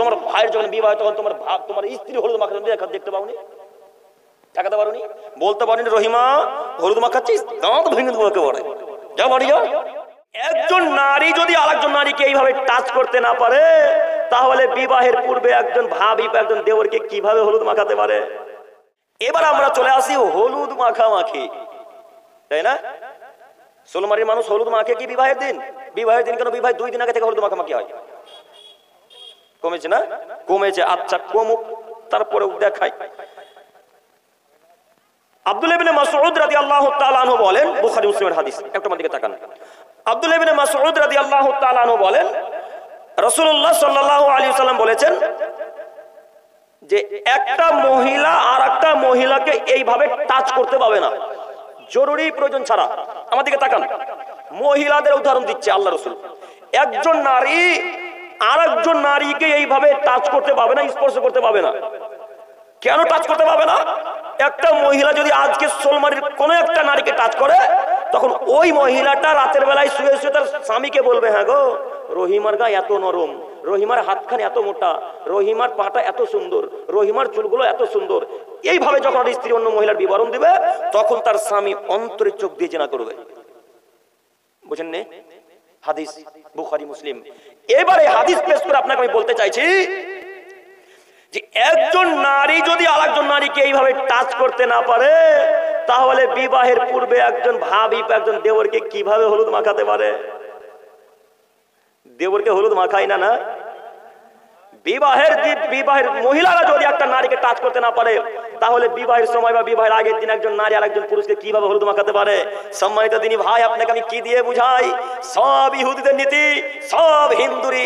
তোমার ভাইয়ের যখন বিবাহ তখন তোমার স্ত্রী হলুদ মাখাতে দেখতে পাওনি, দেখাতে পারোনি, বলতে পারোনি রহিমা হলুদ মাখাচ্ছিস, দাঁত ভেঙে দেবো একেবারে, যা বাড়ি যা। একজন নারী যদি আরেকজন নারীকে এইভাবে টাচ করতে না পারে, তাহলে বিবাহের পূর্বে একজন ভাবি বা একজন দেওরকে কিভাবে হলুদ মাখাতে পারে? এবার আমরা চলে আসি হলুদ মাখামাখি, তাই না? সোলমারির মানুষ হলুদ মাখে কি বিবাহের দিন? বিবাহের দিন কেন? বিবাহের 2 দিন আগে থেকে হলুদ মাখামাখি হয়। কমেছে না? কমেছে, আচ্ছা কমুক, তারপরে দেখাই। আব্দুল্লাহ ইবনে মাসউদ রাদিয়াল্লাহু তাআলা আনহু বলেন, বুখারী মুসলিমের হাদিস, একটু আমার দিকে তাকান। আব্দুল্লাহ ইবনে মাসউদ রাদিয়াল্লাহু তাআলা আনহু বলেন, রাসূলুল্লাহ সাল্লাল্লাহু আলাইহি ওয়াসাল্লাম বলেছেন যে একটা মহিলা আর একটা মহিলাকে এইভাবে টাচ করতে পাবে না জরুরি প্রয়োজন ছাড়া। আমার দিকে তাকান, মহিলাদের উদাহরণ দিচ্ছে আল্লাহ রাসূল। একজন নারী আর একজন নারীকে এইভাবে টাচ করতে পাবে না, স্পর্শ করতে পাবে না। কেন টাচ করতে পাবে না? একটা মহিলা যদি আজকে সোলমারির কোন একটা নারীকে টাচ করে, তখন ওই মহিলাটা রাতের বেলায় শুয়ে শুয়ে তার স্বামীকে বলবে, হ্যাঁ গো রহিমার গা এত নরম, রহিমার হাতখানি এত মোটা, রহিমার পাটা এত সুন্দর, রহিমার চুলগুলো এত সুন্দর। এইভাবে যখন স্ত্রী অন্য মহিলার বিবরণ দিবে, তখন তার স্বামী অন্তরে চোখ দিয়ে জেনা করবে। বুঝেন নে? হাদিস বুখারী মুসলিম। এবারে হাদিস পেশ করে আপনাকে আমি বলতে চাইছি যে একজন নারী যদি আরেকজন নারীকে এইভাবে টাচ করতে না পারে, তাহলে বিবাহের পূর্বে একজন ভাবি বা একজন দেওরকে কিভাবে হলুদ মাখাতে পারে? দেওরকে হলুদ মাখায় না? না, বিবাহের মহিলারা যদি একটা নারীকে টাচ করতে না পারে, তাহলে বিবাহের সময় বা বিবাহের আগের দিন একজন নারী আরেকজন পুরুষকে কিভাবে হলুদ মাখাতে পারে? সম্মানিত দিনী ভাই, আপনাকে আমি কি দিয়ে বুঝাই? সব ইহুদিদের নীতি, সব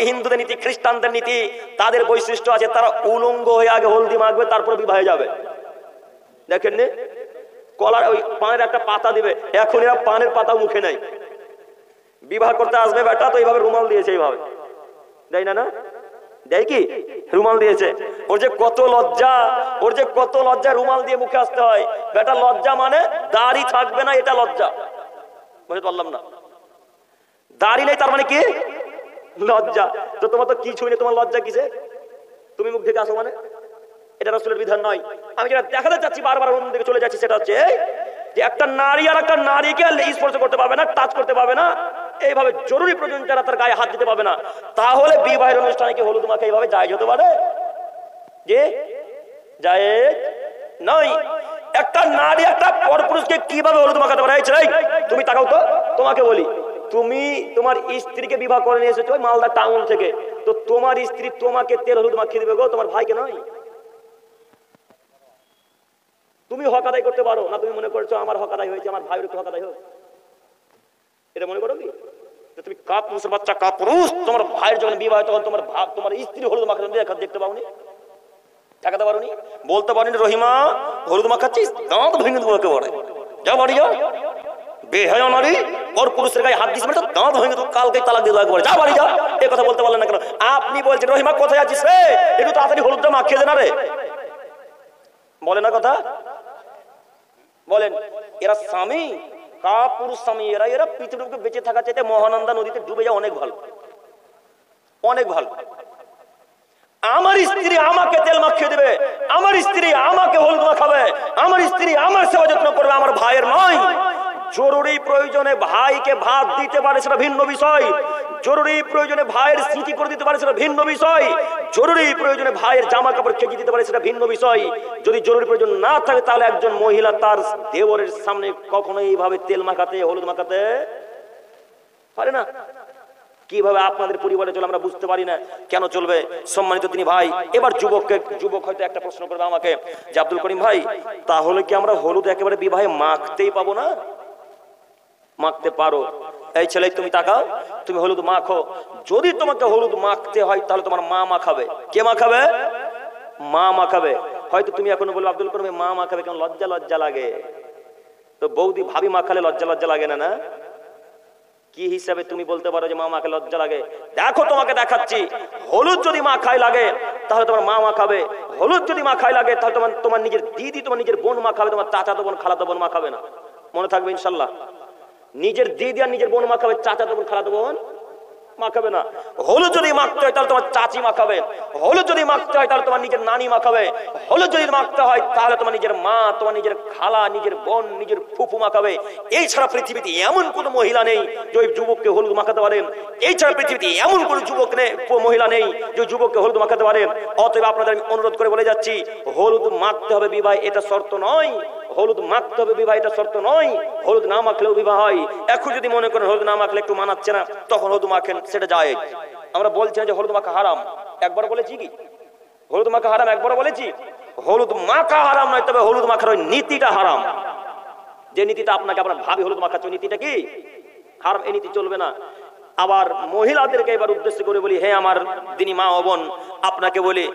হিন্দুদের নীতি, খ্রিস্টানদের নীতি, তাদের বৈশিষ্ট্য আছে, তারা উলঙ্গ হয়ে আগে হলদি মাখবে, তারপর বিবাহে যাবে। দেখেন নি, কলার ওই পানের একটা পাতা দিবে, এখন এরা পানের পাতা মুখে নাই। বিবাহ করতে আসবে বেটা, তো এইভাবে রুমাল দিয়েছে, এইভাবে দেয় না? না দেয় কি? রুমাল দিয়েছে। ওর যে কত লজ্জা, ওর যে কত লজ্জা, রুমাল দিয়ে মুখে আসতে হয়। বেটা লজ্জা মানে দাড়ি থাকবে না, এটা লজ্জা। বুঝতে পারলাম না? দাড়ি নেই তার মানে কি? লজ্জা। তো তোমার তো কিছুই নেই, তোমার লজ্জা কিসে? তুমি মুখ ঢেকে আসো মানে? এটা রাসূলের বিধান নয়। আমি যেটা দেখাতে চাচ্ছি, বারবার অন্য দিকে চলে যাচ্ছি, সেটা হচ্ছে যে একটা নারী আর একটা নারীকে স্পর্শ করতে পারবে না, টাচ করতে পারবে না, এইভাবে জরুরি প্রয়োজন যারা তার গায়ে হাত দিতে পারবে না। তাহলে বিবাহের অনুষ্ঠানে কি হলুদ মাখা এইভাবে জায়েজ হতে পারে? যে জায়েজ নয়। একটা নারী একটা পরপুরুষকে কিভাবে হলুদ মাখাতে পারে? তুমি তাকাও তো, তোমাকে বলি, তুমি তোমার স্ত্রীকে বিবাহ করে নিয়ে এসেছো মালদা টাউন থেকে, তো তোমার স্ত্রী তোমাকে তেল হলুদ মাখিয়ে দেবে গো, তোমার ভাইকে নয়? তুমি হক আদায় করতে পারো না? তুমি মনে করছো আমার হক আদায় হয়েছে, আমার ভাইয়ের একটু হক আদায় হোক, এটা মনে করো কি? তুমি কাপুরুষের বাচ্চা, কাপুরুষ, তোমার ভাইয়ের যখন বিবাহ তখন তোমার স্ত্রী হলুদ মাখাতে দেখতে পাওনি, দেখাতে পারোনি, বলতে পারোনি রহিমা হলুদ মাখাচ্ছিস, দাঁত ভেঙে দেবো একেবারে, যা বাড়ি যা। বেহায়া নারী, ওর পুরুষের গায়ে হাত দিস, দাঁত ভেঙে দেবো, কালকে তালাক দিয়ে দেবো একেবারে, যা বাড়ি যা। এ কথা বলতে পারলেন না কেন? আপনি বলছেন রহিমা কোথায় আছিস রে, একটু তাড়াতাড়ি হলুদটা মাখিয়ে দে না রে, বলে না কথা? বলেন, এরা স্বামী, কাপুরুষ স্বামী, এরা পৃথিবীকে বেঁচে থাকা চাইতে মহানন্দা নদীতে ডুবে যাওয়া অনেক ভালো, অনেক ভালো। আমার স্ত্রী আমাকে তেল মাখিয়ে দেবে, আমার স্ত্রী আমাকে হলুদ মাখাবে, আমার স্ত্রী আমার সেবা যত্ন করবে, আমার ভাইয়ের নয়। জরুরি প্রয়োজনে ভাইকে ভাত দিতে পারে, সেটা ভিন্ন বিষয়। জরুরি প্রয়োজনে ভাইয়ের স্মৃতি করে দিতে পারে, সেটা ভিন্ন বিষয়। জরুরি প্রয়োজনে ভাইয়ের জামা কাপড় কেচে দিতে পারে, সেটা ভিন্ন বিষয়। যদি জরুরি প্রয়োজন না থাকে, তাহলে একজন মহিলা তার দেওরের সামনে কখনোই এইভাবে তেল মাখাতে, হলুদ মাখাতে পারে না। কিভাবে আপনাদের পরিবারে চলে আমরা বুঝতে পারি না, কেন চলবে? সম্মানিত তিনি ভাই, এবার যুবক হয়তো একটা প্রশ্ন করবে আমাকে যে আব্দুল করিম ভাই, তাহলে কি আমরা হলুদ একেবারে বিবাহে মাখতেই পাবো না? মাখতে পারো। এই ছেলে তুমি তাকাও, তুমি হলুদ মাখো। যদি তোমাকে হলুদ মাখতে হয়, তাহলে তোমার মা মাখাবে। কে মাখাবে? মা মাখাবে। হয়তো তুমি এখন বলবে আব্দুল করিম মা মাখাবে কেন, লজ্জা লজ্জা লাগে। তো বৌদি ভাবি মাখালে লজ্জা লজ্জা লাগে না? না, কি হিসাবে তুমি বলতে পারো যে মা মাকে লজ্জা লাগে? দেখো তোমাকে দেখাচ্ছি, হলুদ যদি মাখায় লাগে তাহলে তোমার মা মাখাবে, হলুদ যদি মাখায় লাগে তাহলে তোমার নিজের দিদি, তোমার নিজের বোন মাখাবে, তোমার চাচাতো বোন খালাতো বোন মাখাবে না। মনে থাকবে ইনশাল্লাহ, নিজের দিদি আর নিজের বোন মাখাবে, চাচাতো বোন খালাতো বোন মাখাবে না। হলুদ যদি মাখতে হয় তাহলে তোমার চাচি মাখাবে, হলুদ যদি মাখতে হয় তাহলে তোমার নিজের নানি মাখাবে, হলুদ যদি মাখতে হয় তাহলে তোমার নিজের মা, তোমার নিজের খালা, নিজের বোন, নিজের ফুফু মাখাবে। এই ছাড়া পৃথিবীতে এমন কোন মহিলা নেই যে ওই যুবককে হলুদ মাখাতে পারে। এই ছাড়া পৃথিবীতে এমন কোন যুবক নেই, মহিলা নেই যে যুবককে হলুদ মাখাতে পারে। অতএব আপনাদের আমি অনুরোধ করে বলে যাচ্ছি, হলুদ মাখতে হবে বিবাহ এটা শর্ত নয়, হলুদ মাখতে হবে বিবাহ এটা শর্ত নয়, হলুদ না মাখলেও বিবাহ হয়। এখন যদি মনে করেন হলুদ না মাখলে একটু মানাচ্ছে না, তখন হলুদ মাখেন, সেটা জায়েজ। আমরা বলছি না যে হলুদ মাখা হারাম, একবার বলেছি কি হলুদ মাখা হারাম? একবার বলেছি হলুদ মাখা হারাম নয়, তবে হলুদ মাখার ওই নীতিটা হারাম। যে নীতিটা আপনাকে আপনার ভাবি হলুদ মাখাচ্ছে, নীতিটা কি হারাম, এই নীতি চলবে না। আবার মহিলাদেরকে এবার উদ্দেশ্য করে বলি, হে আমার দিনী মা ও বোন, আপনাকে বলি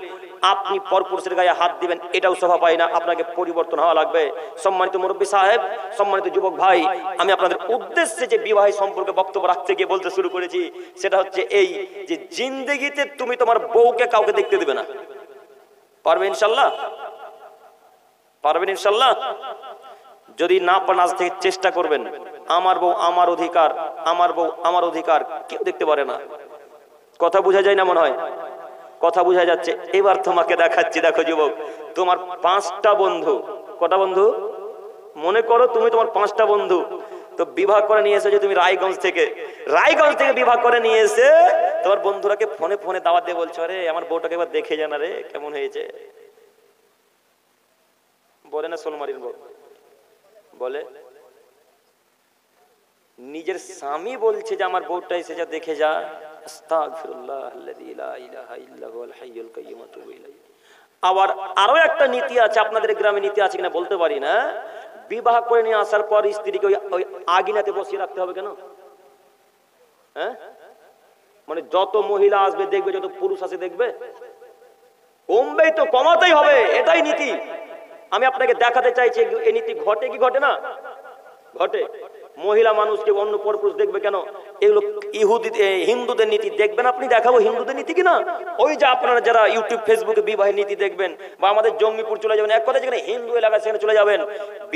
আপনি পরপুরুষের গায়ে হাত দিবেন এটাও শোভা পায় না, আপনাকে পরিবর্তন হওয়া লাগবে। সম্মানিত মুরব্বী সাহেব, সম্মানিত যুবক ভাই, আমি আপনাদের উদ্দেশ্যে যে বিবাহ সম্পর্কে বক্তব্য রাখতে গিয়ে বলতে শুরু করেছি, সেটা হচ্ছে এই যে জিন্দেগিতে তুমি তোমার বউকে কাউকে দেখতে দেবে না। পারবে ইনশাল্লাহ? পারবেন ইনশাল্লাহ? যদি না পারেন আজ থেকে চেষ্টা করবেন। আমার বউ আমার অধিকার, আমার বউ আমার অধিকার, কেউ দেখতে পারে না। কথা বোঝা যায় না মনে হয়? কথা বোঝা যাচ্ছে। এবার তোমাকে দেখাচ্ছি, দেখো যুবক, তোমার 5টা বন্ধু, কটা বন্ধু? মনে করো তুমি তোমার 5টা বন্ধু তো বিবাহ করে নিয়ে এসে, যে তুমি রায়গঞ্জ থেকে বিবাহ করে নিয়ে এসে তোমার বন্ধুরাকে ফোনে ফোনে দাওয়াত দিয়ে বলছো, আরে আমার বউটাকে এবার দেখে জানা রে কেমন হয়েছে। বলে না সোলমারির বউ? বলে নিজের স্বামী বলছে যে আমার বউটা এসে যা দেখে যা। আস্তাগফিরুল্লাহ আল্লাযী লা ইলাহা ইল্লা হুয়াল হাইয়ুল কাইয়্যুম ওয়া আতুবু ইলাইহি। আবার আরো একটা নীতি আছে, আপনাদের গ্রামে নীতি আছে কিনা বলতে পারি না। বিবাহ করে নিয়ে আসার পর স্ত্রীকে ওই আগিনাতে বসিয়ে রাখতে হবে কেন? হ্যাঁ, মানে যত মহিলা আসবে দেখবে, যত পুরুষ আসে দেখবে, কমবেই তো, কমাতেই হবে, এটাই নীতি। আমি আপনাকে দেখাতে চাইছি এই নীতি ঘটে কি ঘটে না? ঘটে। মহিলা মানুষকে অন্য পরপুরুষ দেখবে কেন? এগুলো হিন্দুদের নীতি। দেখবেন আপনি, দেখাবো হিন্দুদের নীতি কিনা। ওই যে আপনারা যারা ইউটিউব ফেসবুকে বিবাহের নীতি দেখবেন, বা আমাদের জঙ্গিপুর চলে যাবেন, এক কথা যেখানে হিন্দু এলাকা সেখানে চলে যাবেন,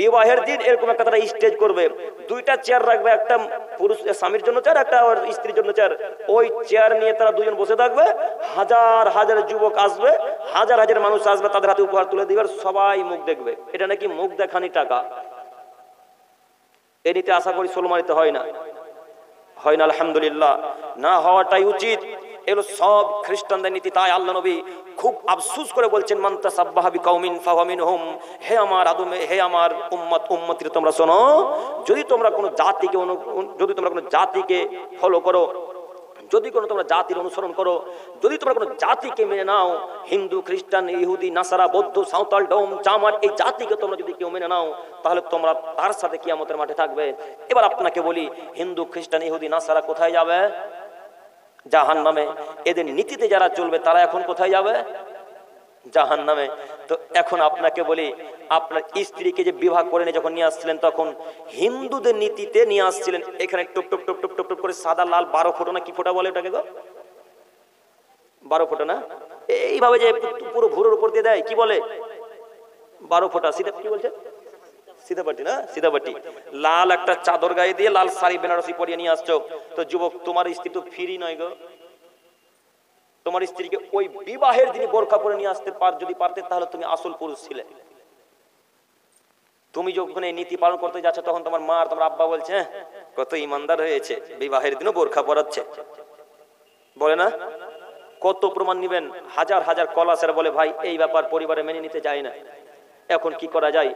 বিবাহের দিন এরকম একটা তারা স্টেজ করবে, 2টা চেয়ার রাখবে, একটা পুরুষ স্বামীর জন্য চেয়ার, একটা স্ত্রীর জন্য চেয়ার। ওই চেয়ার নিয়ে তারা দুজন বসে থাকবে, হাজার হাজার যুবক আসবে, হাজার হাজার মানুষ আসবে, তাদের হাতে উপহার তুলে দিবে, সবাই মুখ দেখবে। এটা নাকি মুখ দেখানি টাকা। এই নীতি আশা করি সোলমারিতে হয় না, হয় না আলহামদুলিল্লাহ। না হওয়াটাই উচিত। এগুলো সব খ্রিস্টানদের নীতি। তাই আল্লাহ নবী খুব আফসোস করে বলছেন, মান তাসাব্বাহা বিকাউমিন ফাহুয়া মিনহুম, হে আমার আদমে, হে আমার উম্মতিরা তোমরা শোনো, যদি তোমরা কোনো জাতিকে ফলো করো, যদি কোনো তোমরা জাতির অনুসরণ করো, যদি তোমরা কোনো জাতিকে মেনে নাও, হিন্দু, খ্রিস্টান, ইহুদি, নাসারা, বৌদ্ধ, সাঁওতাল, ডোম, চামার, এই জাতিকে তোমরা যদি কেউ মেনে নাও, তাহলে তোমরা তার সাথে কিয়ামতের মাঠে থাকবে। এবার আপনাকে বলি, হিন্দু, খ্রিস্টান, ইহুদি, নাসারা কোথায় যাবে? জাহান্নামে। এদের নীতিতে যারা চলবে তারা এখন কোথায় যাবে? জাহান্নামে। তো এখন আপনাকে বলি, আপনার স্ত্রীকে যে বিবাহ করে নিয়ে যখন নিয়ে আসছিলেন, তখন হিন্দুদের নীতিতে নিয়ে আসছিলেন। এখানে টুপ টুপ টুপ টুপ টুপ টুপ করে সাদা লাল 12 ফোঁটা না কি ফোঁটা বলে ওটাকে গো? 12 ফোঁটা না? এইভাবে যে পুরো ভুরুর উপর দিয়ে দেয়, কি বলে? 12 ফোঁটা। সিধা কি বলছে? সিধাবাটি না? সিধাবাটি। লাল একটা চাদর গায়ে দিয়ে লাল শাড়ি বেনারসি পরিয়ে নিয়ে আসছো। তো যুবক, তোমার স্ত্রী তো ফ্রি নয় গো। তোমার স্ত্রীকে ওই বিবাহের দিনে বোরকা পরে নিয়ে আসতে যদি পারতে, তাহলে তুমি আসল পুরুষ ছিলে। তুমি যখন এই নীতি পালন করতে যাচ্ছ, তখন তোমার মা আর তোমার আব্বা বলছে, কত ইমানদার হয়েছে, বিবাহের দিনও বোরকা পরাচ্ছে, বলে না? কত প্রমাণ নিবেন? হাজার হাজার কলাসের বলে, ভাই এই ব্যাপার পরিবারে মেনে নিতে যায় না, এখন কি করা যায়?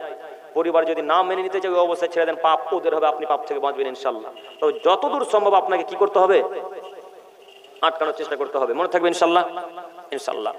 পরিবার যদি না মেনে নিতে চায়, ওই অবস্থায় ছেড়ে দেন, পাপ ওদের হবে, আপনি পাপ থেকে বাঁচবেন ইনশাল্লাহ। তো যতদূর সম্ভব আপনাকে কি করতে হবে? আটকানোর চেষ্টা করতে হবে। মনে থাকবে ইনশাল্লাহ, ইনশাল্লাহ।